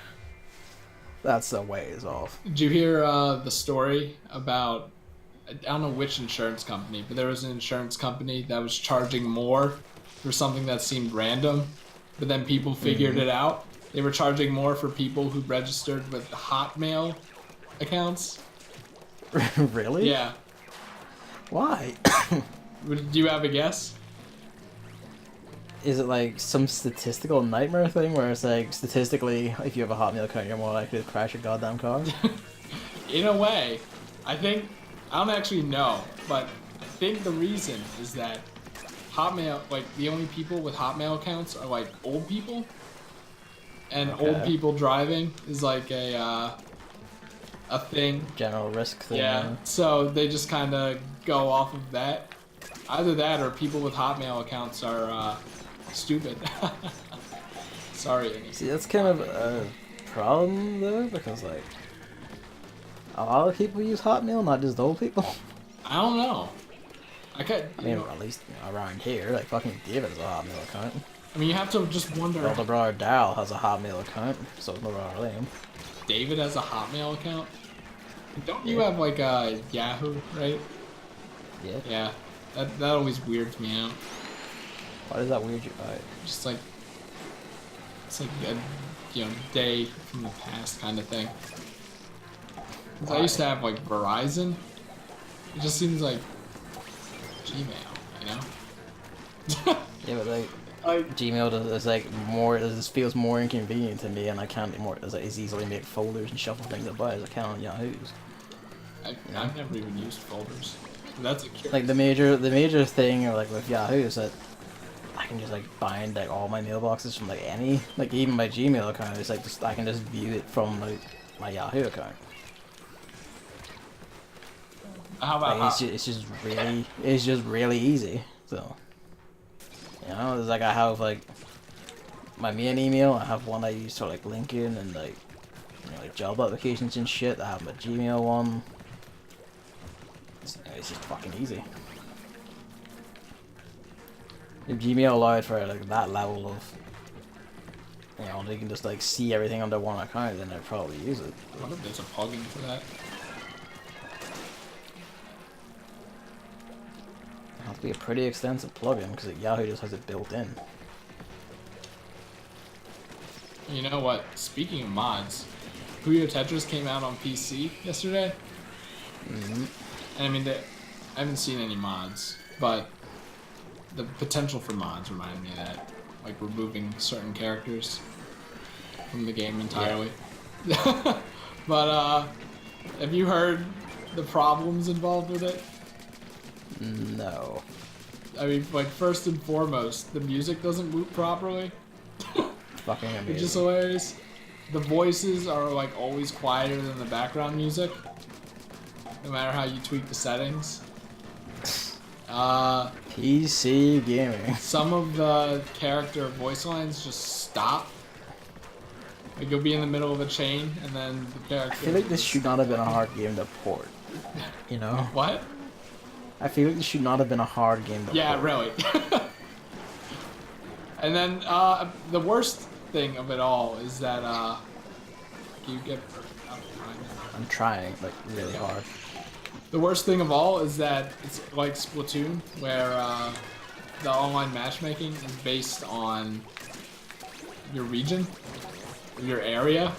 that's a ways off. Did you hear the story about, I don't know which insurance company, but there was an insurance company that was charging more for something that seemed random, but then people figured it out. They were charging more for people who registered with Hotmail accounts. Really? Yeah. Why? Do you have a guess? Is it like some statistical nightmare thing where it's like statistically, if you have a Hotmail account, you're more likely to crash a goddamn car? In a way, I don't actually know, but I think the reason is that Hotmail, like the only people with Hotmail accounts are like old people, and old people driving is like a thing. General risk thing. Yeah, so they just kind of go off of that. Either that or people with Hotmail accounts are stupid. Sorry, Annie. See, that's kind of a problem though, because like a lot of people use Hotmail, not just old people. I don't know. I mean, at least around here, like fucking David has a Hotmail account. I mean, you have to just wonder. Elder brother Daryl has a Hotmail account, so it's my brother Liam. David has a Hotmail account. Don't you have like a Yahoo, right? Yeah. Yeah. That always weirds me out. Why does that weird you out? Just like it's like a day from the past kind of thing. 'Cause I used to have like Verizon. It just seems like Gmail, you know? Yeah, but like Gmail is like more. It just feels more inconvenient to me, and I can't more as easily make folders and shuffle things about as I can on Yahoo's. I've never even used folders. That's a curious. Like the major thing like with Yahoo is that I can just like bind like all my mailboxes from like any even my Gmail account. It's like just I can just view it from like my Yahoo account. How about Like, it's just really easy. So you know, it's like I have like my main email. I have one I use for like LinkedIn and like like job applications and shit. I have my Gmail one. It's just fucking easy. If Gmail allowed for like that level of, they can just like see everything under one account, then I'd probably use it. I wonder if there's a plugin for that. It has to be a pretty extensive plugin because Yahoo just has it built in. You know what? Speaking of mods, Puyo Tetris came out on PC yesterday. And I mean, I haven't seen any mods, but the potential for mods reminded me of that. Like removing certain characters from the game entirely. Yeah. But, have you heard the problems involved with it? No. I mean, like, first and foremost, the music doesn't loop properly. Fucking amazing. Which is hilarious. The voices are, like, always quieter than the background music. No matter how you tweak the settings. PC gaming. Some of the character voice lines just stop. Like, you'll be in the middle of a chain, and then the character... I feel like this should not have been a hard game to port. You know? What? I feel like this should not have been a hard game to port. Yeah, really. And then, the worst thing of it all is that, you get... I'm trying, like, really hard. The worst thing of all is that it's like Splatoon, where the online matchmaking is based on your region, your area,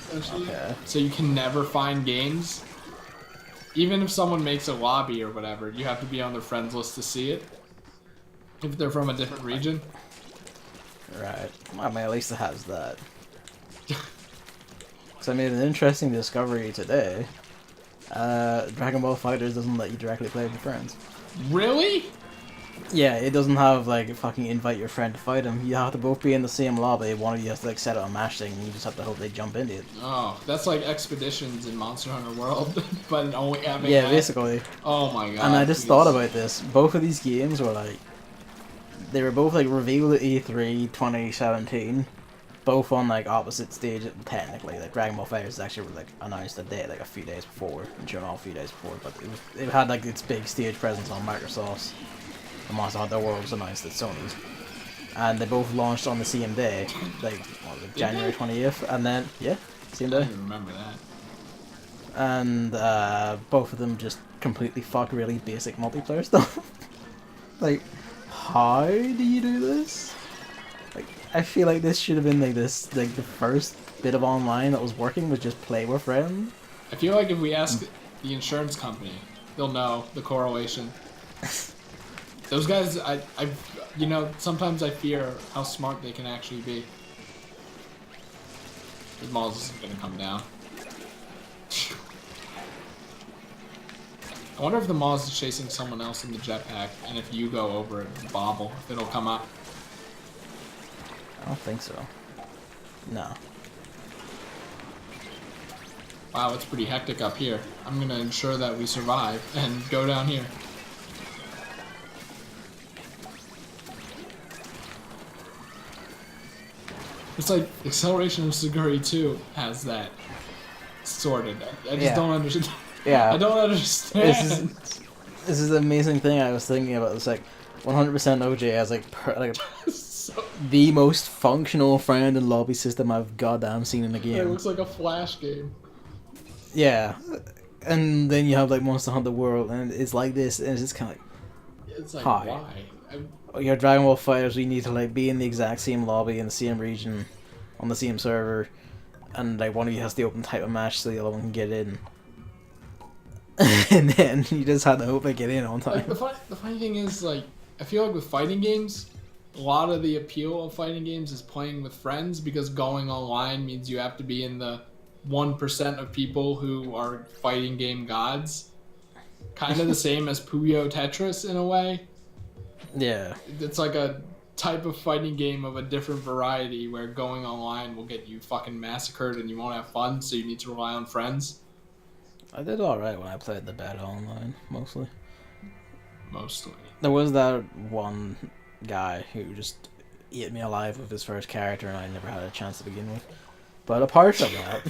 essentially. Okay. So you can never find games. Even if someone makes a lobby or whatever, you have to be on their friends list to see it. If they're from a different region. Right. I mean, at least it has that. So I made an interesting discovery today. Dragon Ball FighterZ doesn't let you directly play with your friends. Really? Yeah, it doesn't have like fucking invite your friend to fight him. You have to both be in the same lobby. One of you has to like set up a match thing, and you just have to hope they jump into it. Oh, that's like Expeditions in Monster Hunter World, but only having Yeah, that. basically. Oh my god. And I just thought about this. Both of these games were like, they were both like revealed at E3 2017, both on like opposite stages technically. Like Dragon Ball FighterZ actually like announced a day like a few days before and shown off a few days before, but it had like its big stage presence on Microsoft's. And Monster Hunter World was announced at Sony's, and they both launched on the same day, like what was it, January 20th, and then yeah, same I day. don't even remember that. And both of them just completely fucked really basic multiplayer stuff. Like, how do you do this? Like, I feel like this should have been like this, like the first bit of online that was working was just play with friends. I feel like if we ask the insurance company, they'll know the correlation. Those guys, you know, sometimes I fear how smart they can actually be. The Mars is gonna come down. I wonder if the Mars is chasing someone else in the jetpack, and if you go over it and bobble, if it'll come up. I don't think so. No. Wow, it's pretty hectic up here. I'm gonna ensure that we survive and go down here. It's like Acceleration of Siguri 2 has that sorted. I just don't understand. Yeah. I don't understand. This is the amazing thing I was thinking about. It's like 100% OJ has like So, the most functional friend and lobby system I've goddamn seen in a game. it looks like a Flash game. Yeah. And then you have like Monster Hunter World and it's like this and it's just kind of like, It's like, hi. why? Your Dragon Ball fighters, we need to like be in the exact same lobby in the same region, on the same server, and like one of you has to open type of match so the other one can get in. And then you just have to hope they get in on time. Like, the funny thing is, like, I feel like with fighting games, a lot of the appeal of fighting games is playing with friends, because going online means you have to be in the 1% of people who are fighting game gods. Kind of the same as Puyo Tetris in a way. Yeah. It's like a type of fighting game of a different variety where going online will get you fucking massacred and you won't have fun, so you need to rely on friends. I did alright when I played the beta online, mostly. Mostly. There was that one guy who just ate me alive with his first character and I never had a chance to begin with. But apart from that...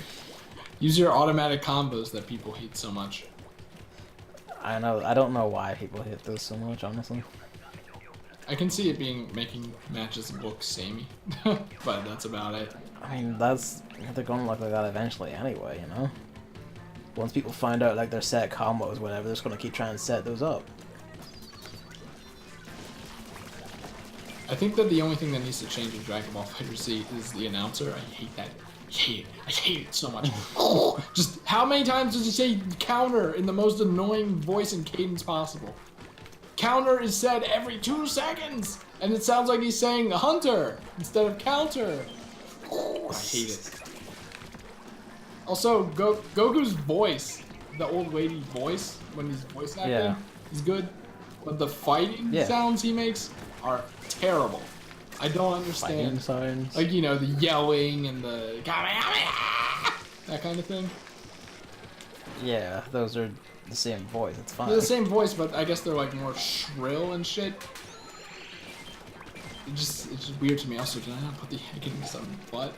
Use your automatic combos that people hate so much. I don't know why people hate those so much, honestly. I can see it making matches look samey, but that's about it. I mean, they're gonna look like that eventually anyway, you know? Once people find out, like, their set combos, whatever, they're just gonna keep trying to set those up. I think that the only thing that needs to change in Dragon Ball FighterZ is the announcer. I hate that. I hate it so much. Just how many times does he say counter in the most annoying voice and cadence possible? Counter is said every 2 seconds, and it sounds like he's saying hunter instead of counter. I hate it. Also, Goku's voice, the old lady voice, when he's voice acting, is good, but the fighting sounds he makes are terrible. I don't understand. Sounds. Like, you know, the yelling and the that kind of thing. Yeah, those are the same voice, it's fine. They're the same voice, but I guess they're like more shrill and shit. It's just weird to me. Also, did I not put the egg in something butt?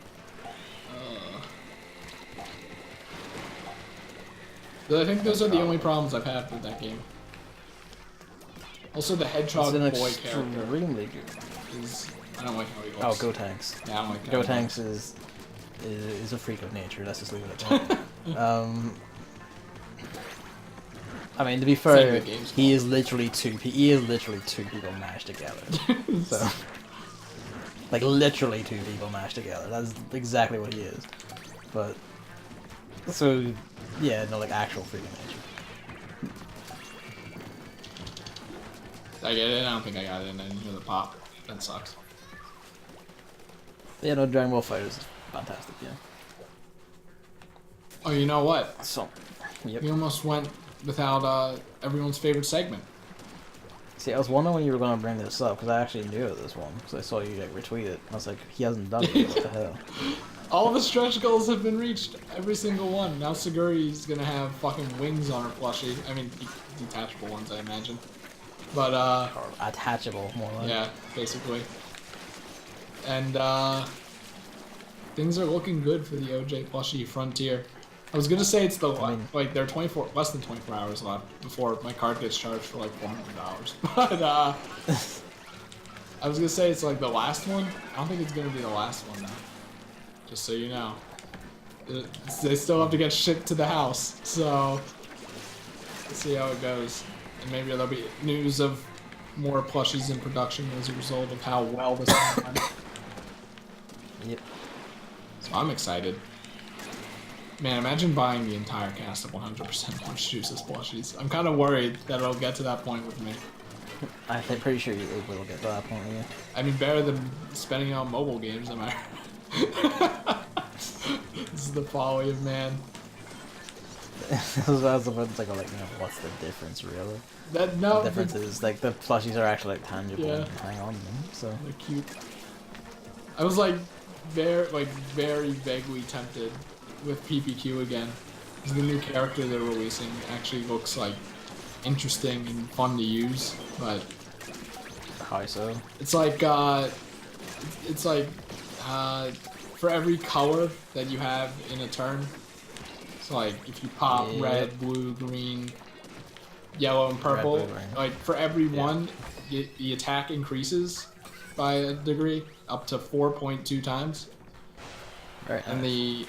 I think those are the only problems I've had with that game. Also, the hedgehog boy character Extremely good. is... I don't like how he looks. Oh, Gotenks. Yeah, I don't like how he Gotenks is a freak of nature. Let's just leave it at that. I mean, to be fair, he is literally two people mashed together. So, like literally 2 people mashed together. That's exactly what he is. But so, yeah, no, like actual freak of nature. I get it. I don't think I got it. And then hear the pop. That sucks. Yeah, no, Dragon Ball FighterZ is fantastic. Yeah. Oh, you know what? So, yep. We almost went without everyone's favorite segment. See, I was wondering when you were going to bring this up, because I actually knew of this one, because I saw you like, retweet it. I was like, he hasn't done it yet, what the hell? All the stretch goals have been reached. Every single one. Now Siguri's gonna have fucking wings on her plushie. I mean, detachable ones, I imagine. But, Or attachable, more like. yeah, basically. And, things are looking good for the OJ plushie Frontier. I was gonna say it's the like they're less than 24 hours left before my card gets charged for like $400, but I was gonna say it's like the last one. I don't think it's gonna be the last one though. Just so you know, they still have to get shipped to the house, so let's see how it goes. And maybe there'll be news of more plushies in production as a result of how well this went. Yep. So I'm excited. Man, imagine buying the entire cast of 100% Orange Juice's plushies. I'm kind of worried that it'll get to that point with me. I'm pretty sure it will get to that point, yeah. I mean, better than spending it on mobile games, am I right? This is the folly of man. That's the one like, what's the difference, really? The difference is, like, the plushies are actually, like, tangible and hang on them, so... They're cute. I was, like, very vaguely tempted with PPQ again. The new character they're releasing actually looks, like, interesting and fun to use, but... How so? It's like, for every color that you have in a turn, so like if you pop red, blue, green, yellow, and purple, red, blue, like for every one, the attack increases by a degree up to 4.2 times. Right. And the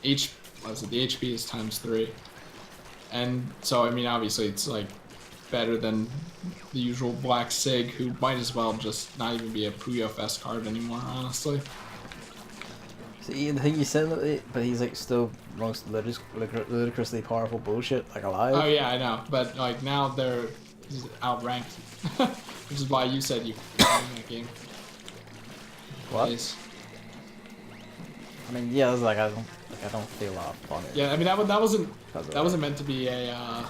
the HP is ×3. And so I mean obviously it's like better than the usual Black Sig, who might as well just not even be a Puyo Fest card anymore, honestly. See, the thing you said about it, but he's like still most ludicrously powerful bullshit, like alive. Oh yeah, I know, but like now they're outranked, which is why you said you won that game. What? Nice. I mean, yeah, it's like I don't feel off on it. Yeah, I mean that wasn't meant to be a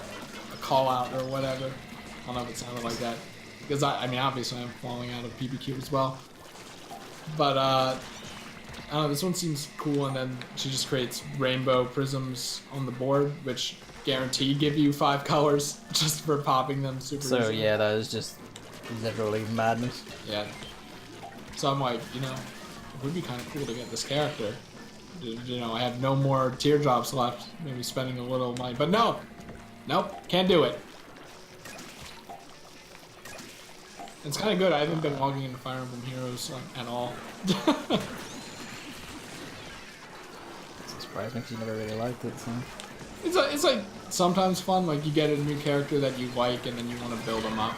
call out or whatever. I don't know if it sounded like that, because I mean obviously I'm falling out of PPQ as well, but I don't know, this one seems cool, and then she just creates rainbow prisms on the board, which guarantee give you 5 colors just for popping them super easily. Yeah, that is just literally madness. Yeah. So I'm like, you know, it would be kind of cool to get this character. You know, I have no more teardrops left, maybe spending a little money, but no! Nope, can't do it. It's kind of good, I haven't been logging into Fire Emblem Heroes at all. Surprising, because you never really liked it, so... It's like sometimes fun, like you get a new character that you like and then you want to build them up.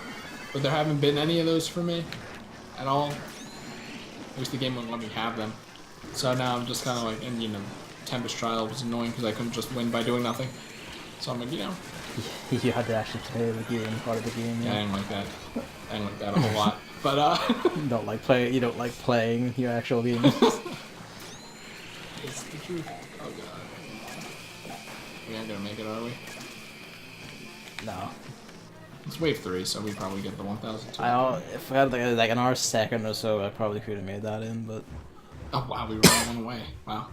But there haven't been any of those for me at all. At least the game wouldn't let me have them. So now I'm just kind of like, and you know, Tempest Trial was annoying because I couldn't just win by doing nothing. So I'm like, you know. You had to actually play the game, part of the game. Yeah, I didn't like that. I didn't like that a whole lot. But you don't like playing your actual games. It's the truth. Oh god. We aren't gonna make it, are we? No. It's wave 3, so we probably get the 1,000. If we had like another second or so, I probably could have made that in, but... Oh wow, we were running one away. Wow.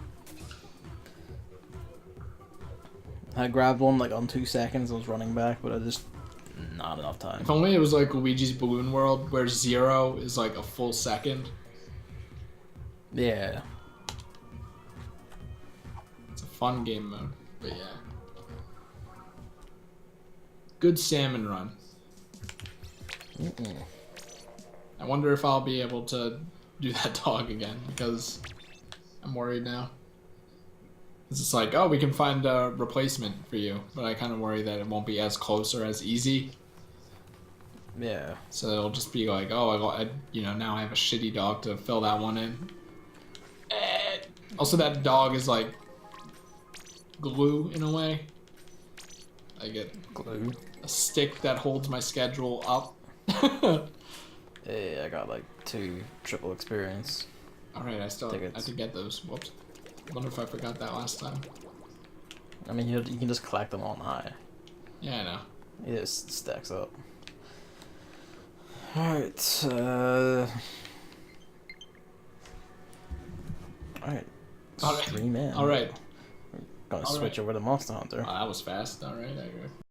I grabbed one like on 2 seconds, I was running back, but I just... not enough time. If only it was like Luigi's Balloon World, where 0 is like a full second. Yeah. It's a fun game mode, but yeah. Good salmon run. I wonder if I'll be able to do that dog again, because I'm worried now. It's just like, oh, we can find a replacement for you, but I kind of worry that it won't be as close or as easy. Yeah. So it'll just be like, oh, you know, now I have a shitty dog to fill that one in. Also, that dog is like glue in a way. I get glue. A stick that holds my schedule up. Hey, I got like 2 triple experience. Alright, I have to get those. Whoops. I wonder if I forgot that last time. I mean, you can just collect them on high. Yeah, I know. It just stacks up. Alright, Alright. 3 men. Alright. Gonna switch over to Monster Hunter. Oh, that was fast. Alright, I agree.